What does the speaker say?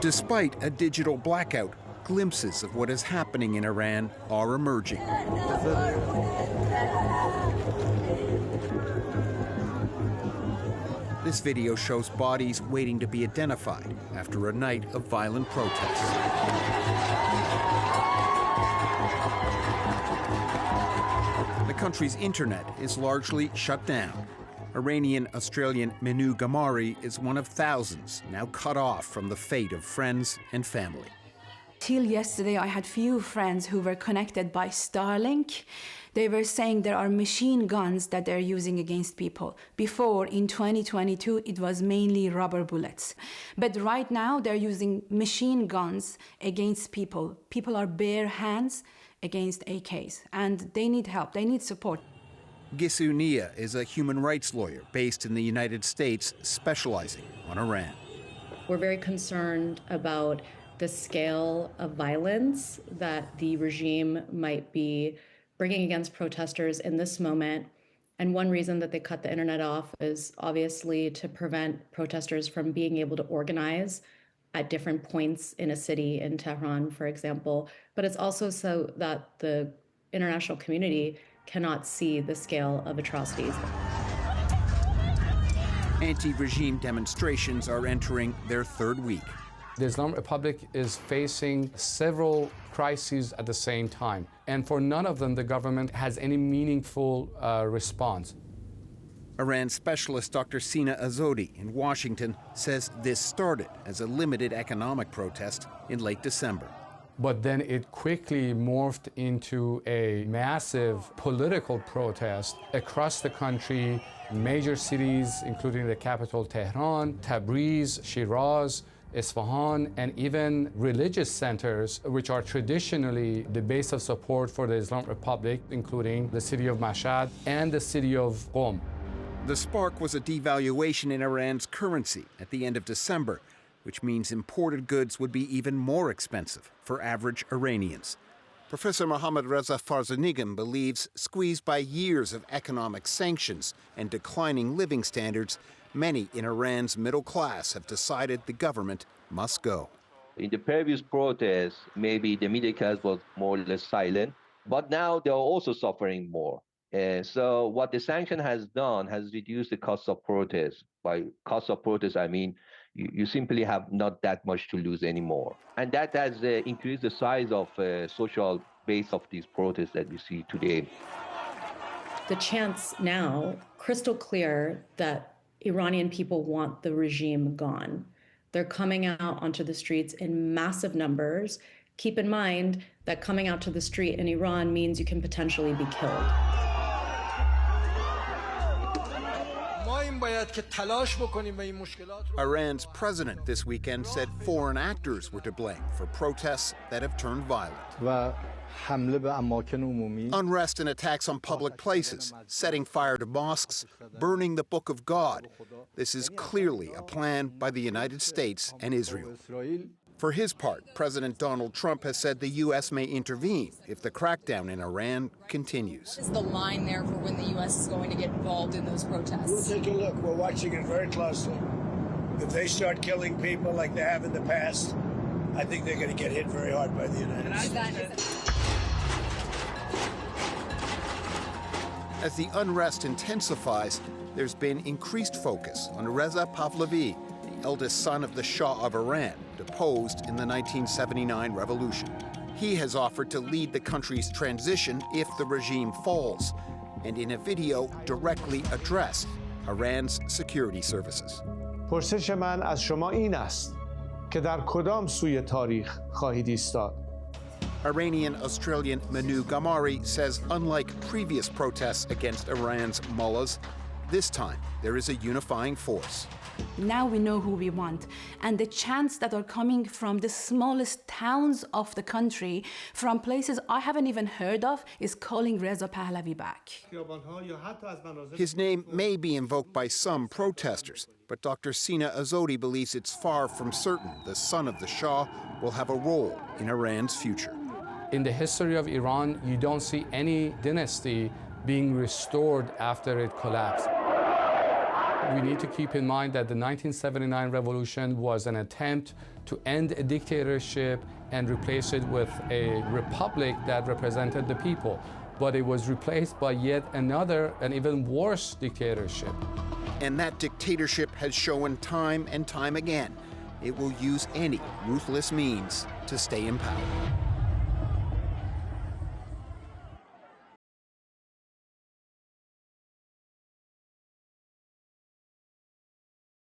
Despite a digital blackout, glimpses of what is happening in Iran are emerging. This video shows bodies waiting to be identified after a night of violent protests. The country's internet is largely shut down. Iranian-Australian Minu Gamari is one of thousands now cut off from the fate of friends and family. Till yesterday, I had few friends who were connected by Starlink. They were saying there are machine guns that they're using against people. Before, in 2022, it was mainly rubber bullets. But right now, they're using machine guns against people. People are bare hands against AKs, and they need help, they need support. Gisu Nia is a human rights lawyer based in the United States, specializing on Iran. We're very concerned about the scale of violence that the regime might be bringing against protesters in this moment. And one reason that they cut the internet off is obviously to prevent protesters from being able to organize at different points in a city, in Tehran, for example. But it's also so that the international community cannot see the scale of atrocities. Anti-regime demonstrations are entering their third week. The Islamic Republic is facing several crises at the same time, and for none of them the government has any meaningful response. Iran specialist Dr. Sina Azodi in Washington says this started as a limited economic protest in late December. But then it quickly morphed into a massive political protest across the country, major cities, including the capital Tehran, Tabriz, Shiraz, Isfahan, and even religious centers, which are traditionally the base of support for the Islamic Republic, including the city of Mashhad and the city of Qom. The spark was a devaluation in Iran's currency at the end of December, which means imported goods would be even more expensive for average Iranians. Professor Mohammad Reza Farzanigam believes, squeezed by years of economic sanctions and declining living standards, many in Iran's middle class have decided the government must go. In the previous protests, maybe the middle class was more or less silent, but now they're also suffering more. So what the sanction has done has reduced the cost of protest. By cost of protest, I mean you simply have not that much to lose anymore. And that has increased the size of social base of these protests that we see today. The chance now, crystal clear, that Iranian people want the regime gone. They're coming out onto the streets in massive numbers. Keep in mind that coming out to the street in Iran means you can potentially be killed. Iran's president this weekend said foreign actors were to blame for protests that have turned violent. Unrest and attacks on public places, setting fire to mosques, burning the Book of God. This is clearly a plan by the United States and Israel. For his part, President Donald Trump has said the U.S. may intervene if the crackdown in Iran continues. Is the line there for when the U.S. is going to get involved in those protests? We'll take a look. We're watching it very closely. If they start killing people like they have in the past, I think they're going to get hit very hard by the United States. As the unrest intensifies, there's been increased focus on Reza Pahlavi, the eldest son of the Shah of Iran, deposed in the 1979 revolution. He has offered to lead the country's transition if the regime falls, and in a video directly addressed Iran's security services. پرسش من از شما این است که در کدام سوی تاریخ خواهید ایستاد. Iranian-Australian Minu Gamari says unlike previous protests against Iran's mullahs, this time there is a unifying force. Now we know who we want. And the chants that are coming from the smallest towns of the country, from places I haven't even heard of, is calling Reza Pahlavi back. His name may be invoked by some protesters, but Dr. Sina Azodi believes it's far from certain the son of the Shah will have a role in Iran's future. In the history of Iran, you don't see any dynasty being restored after it collapsed. We need to keep in mind that the 1979 revolution was an attempt to end a dictatorship and replace it with a republic that represented the people. But it was replaced by yet another and even worse dictatorship. And that dictatorship has shown time and time again it will use any ruthless means to stay in power.